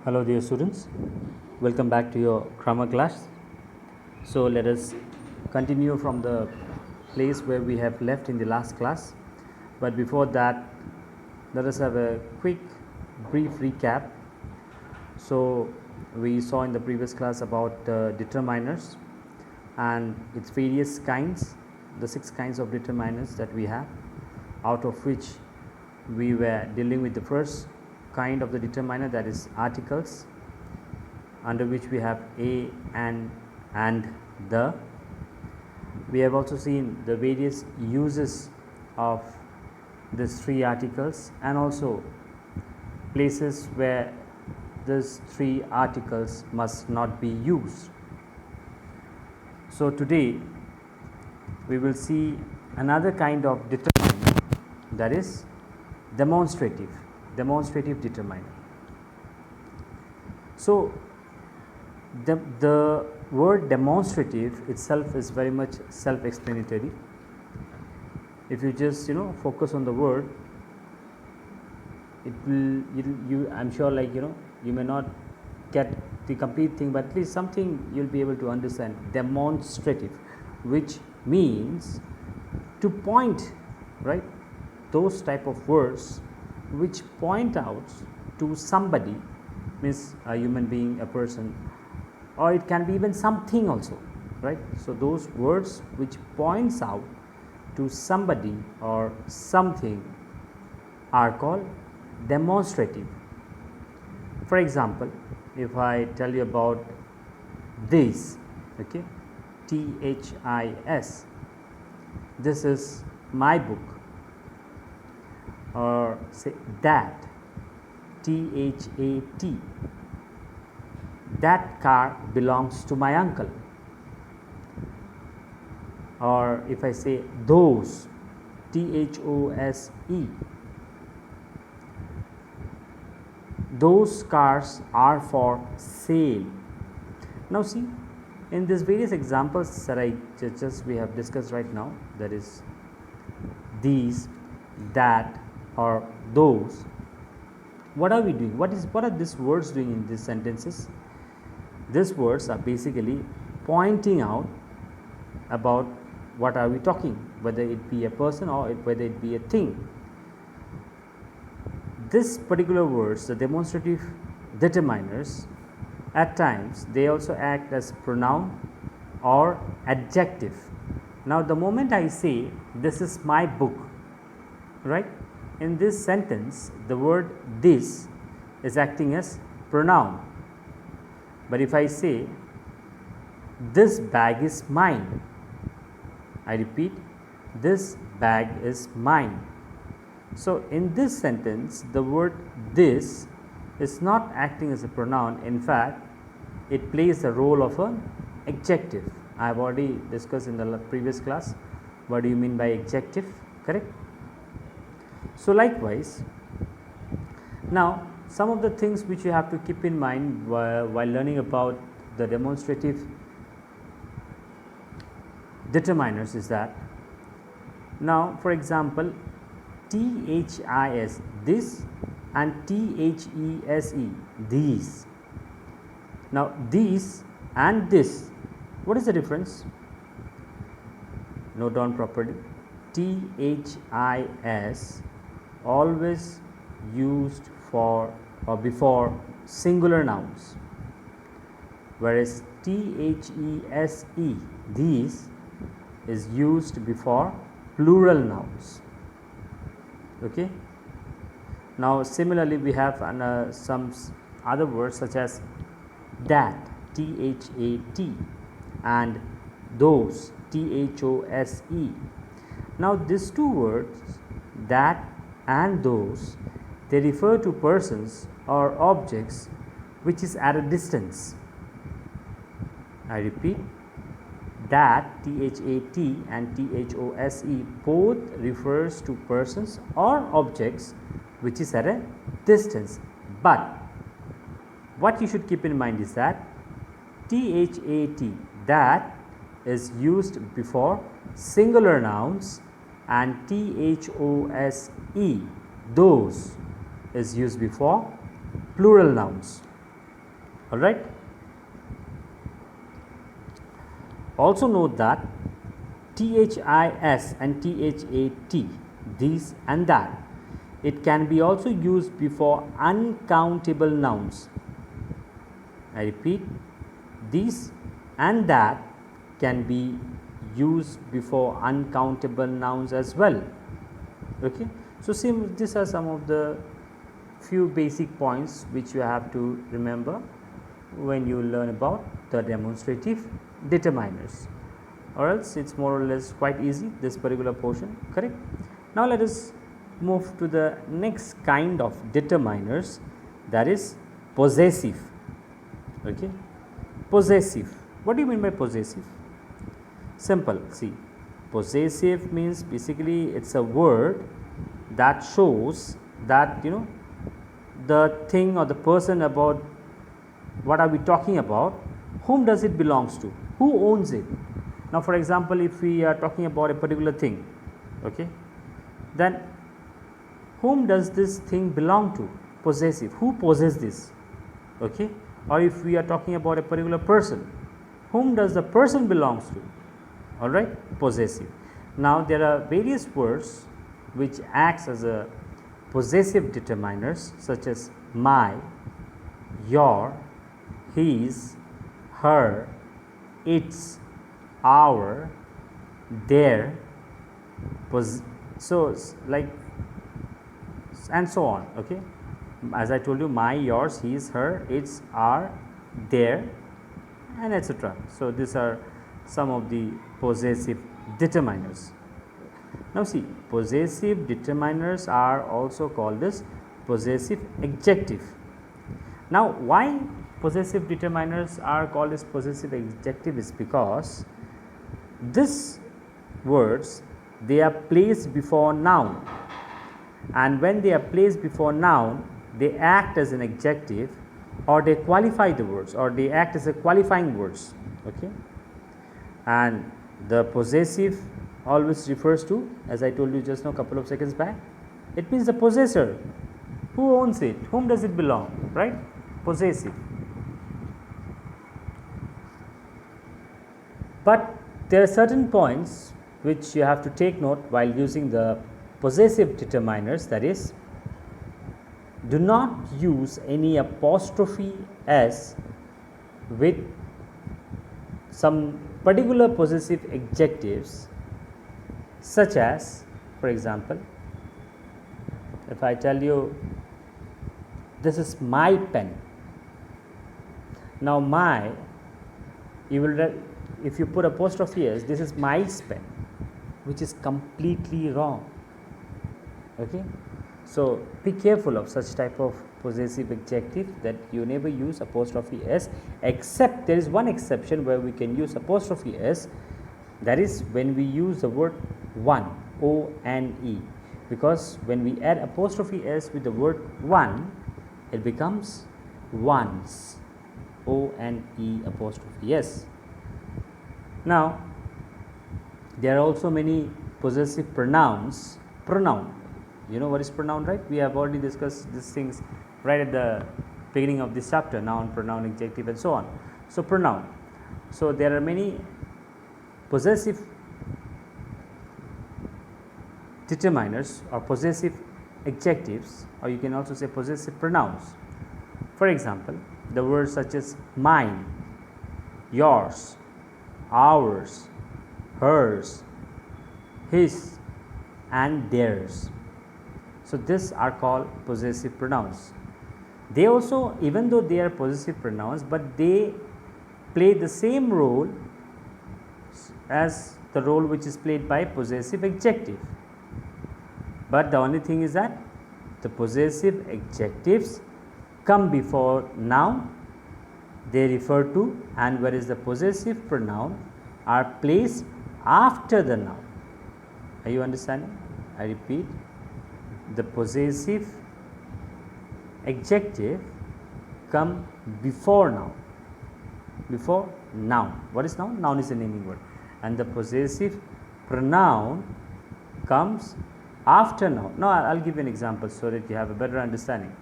Hello dear students, welcome back to your grammar class. So let us continue from the place where we have left in the last class, but before that let us have a quick brief recap. So we saw in the previous class about determiners and its various kinds, the 6 kinds of determiners that we have, out of which we were dealing with the first kind of the determiner, that is articles, under which we have a, and the. We have also seen the various uses of these 3 articles and also places where these 3 articles must not be used. So today we will see another kind of determiner, that is demonstrative determiner. So the word demonstrative itself is very much self-explanatory. If you just focus on the word, it will you I'm sure, like you may not get the complete thing, but at least something you'll be able to understand. Demonstrative, which means to point, right? Those type of words which point out to somebody, means a human being, a person, or it can be even something also, right? So those words which points out to somebody or something are called demonstrative. For example, if I tell you about this, okay, THIS, this is my book, or say that, THAT, that car belongs to my uncle. Or if I say those, THOSE, those cars are for sale. Now see, in these various examples that we have discussed right now, that is these, that, or those, what are we doing? What are these words doing in these sentences? These words are basically pointing out about what are we talking, whether it be a person or whether it be a thing. This particular words, the demonstrative determiners, at times they also act as pronoun or adjective. Now the moment I say this is my book, right, in this sentence the word this is acting as pronoun. But if I say this bag is mine, I repeat, this bag is mine. So in this sentence the word this is not acting as a pronoun. In fact, it plays the role of an adjective. I have already discussed in the previous class what do you mean by adjective, correct? So likewise, now some of the things which you have to keep in mind while learning about the demonstrative determiners is that, now for example, THIS, this, and THESE, these. Now these and this, what is the difference? Note down properly. THIS always used for or before singular nouns, whereas THESE, these, is used before plural nouns. Okay. Now similarly we have some other words such as that, THAT, and those, THOSE. Now these 2 words, that and those, they refer to persons or objects which is at a distance. I repeat, that, THAT, and THOSE both refers to persons or objects which is at a distance. But what you should keep in mind is that THAT, that, is used before singular nouns, and THOSE, those, is used before plural nouns. All right. Also note that this and that, these and that, it can be also used before uncountable nouns. I repeat, these and that can be used before uncountable nouns as well. Okay. So these are some of the few basic points which you have to remember when you learn about the demonstrative determiners, or else it's more or less quite easy, this particular portion, correct. Now let us move to the next kind of determiners, that is possessive. Okay. Possessive, what do you mean by possessive? Simple. See, possessive means basically it's a word that shows that the thing or the person about what are we talking about, whom does it belongs to, who owns it. Now for example, if we are talking about a particular thing, okay, then whom does this thing belong to? Possessive, who possesses this, okay. Or if we are talking about a particular person, whom does the person belongs to? All right, possessive. Now there are various words which acts as a possessive determiners, such as my, your, his, her, its, our, their, so like and so on. Okay, as I told you, my, yours, his, her, its, our, their, and etc. So these are some of the possessive determiners. Now see, possessive determiners are also called as possessive adjective. Now why possessive determiners are called as possessive adjective is because these words, they are placed before noun, and when they are placed before noun, they act as an adjective, or they qualify the words, or they act as a qualifying words. Okay. And the possessive always refers to, as I told you just now a couple of seconds back, it means the possessor, who owns it, whom does it belong, right? Possessive. But there are certain points which you have to take note while using the possessive determiners, that is, do not use any apostrophe s with some particular possessive adjectives, such as, for example, if I tell you this is my pen. Now my, you will, if you put apostrophe s, this is my pen, which is completely wrong. Okay. So be careful of such type of possessive adjective, that you never use apostrophe s, except there is one exception where we can use apostrophe s, that is when we use the word one, O-N-E, because when we add apostrophe s with the word one, it becomes ones, O-N-E apostrophe s. Now there are also many possessive pronouns. Pronoun, you know what is pronoun, right? We have already discussed these things right at the beginning of this chapter, noun, pronoun, adjective, and so on. So pronoun, so there are many possessive determiners or possessive adjectives, or you can also say possessive pronouns. For example, the words such as mine, yours, ours, hers, his, and theirs. So these are called possessive pronouns. They also, even though they are possessive pronouns, but they play the same role as the role which is played by possessive adjective. But the only thing is that the possessive adjectives come before noun, they refer to, and whereas the possessive pronoun are placed after the noun. Are you understanding? I repeat, the possessive adjective come before noun. Before noun. What is noun? Noun is a naming word. And the possessive pronoun comes after noun. Now I'll give you an example so that you have a better understanding.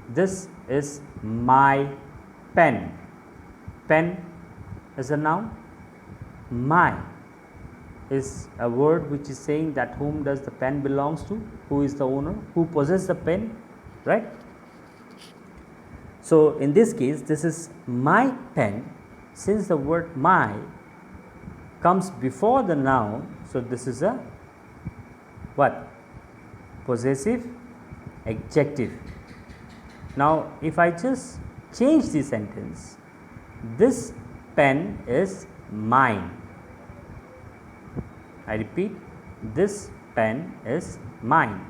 This is my pen. Pen is a noun. My is a word which is saying that whom does the pen belongs to, who is the owner, who possesses the pen, right? So in this case, this is my pen. Since the word my comes before the noun, so this is a what? Possessive adjective. Now if I just change the sentence, this pen is mine. I repeat, this pen is mine.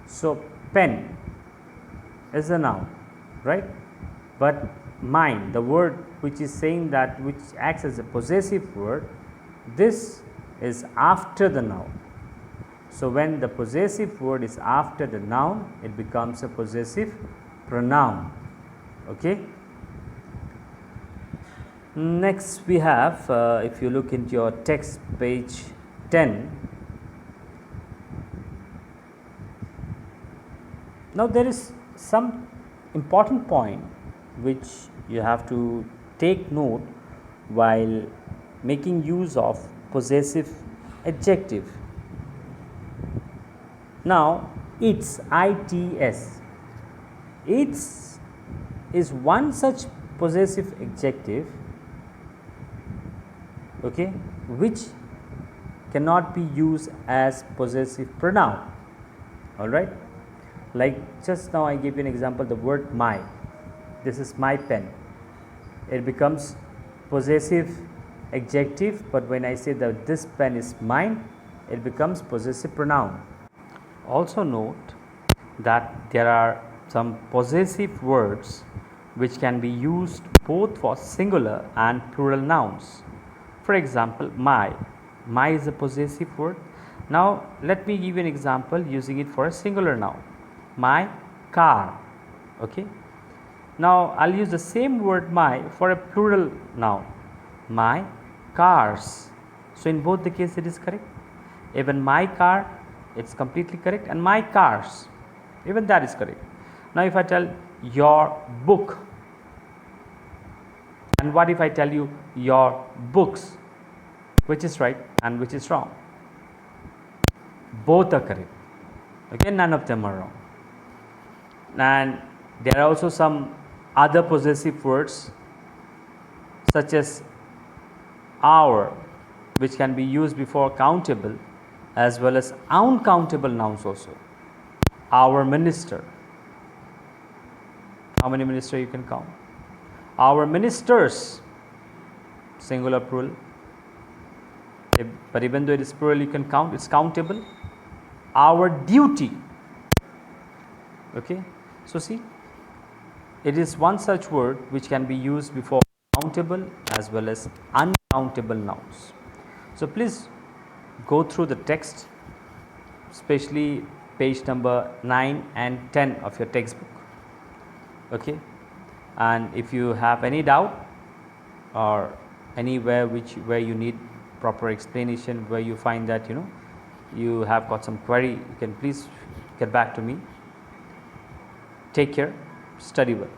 So pen is a noun, right? But mine, the word which is saying that, which acts as a possessive word, this is after the noun. So when the possessive word is after the noun, it becomes a possessive pronoun. Okay. Next we have, if you look into your text, page 10. Now there is some important point which you have to take note while making use of possessive adjective. Now its, its, its is one such possessive adjective, okay, which cannot be used as possessive pronoun. All right, like just now I gave you an example, the word my. This is my pen. It becomes possessive adjective, but when I say that this pen is mine, it becomes possessive pronoun. Also note that there are some possessive words which can be used both for singular and plural nouns. For example, my is a possessive word. Now let me give you an example using it for a singular noun. My car. Okay. Now I'll use the same word my for a plural noun. My cars. So in both the cases it is correct. Even my car, it's completely correct, and my cars, even that is correct. Now if I tell your book, and what if I tell you your books, which is right and which is wrong? Both are correct. Okay, none of them are wrong. And there are also some other possessive words such as our, which can be used before countable as well as uncountable nouns also. Our minister. How many ministers you can count? Our ministers, singular, plural. But even though it is plural, you can count, it's countable. Our duty. Okay. So see, it is one such word which can be used before countable as well as uncountable nouns. So please go through the text, especially page number 9 and 10 of your textbook. Okay. And if you have any doubt or anywhere where you need proper explanation, where you find that you have got some query, you can please get back to me. Take care, study well.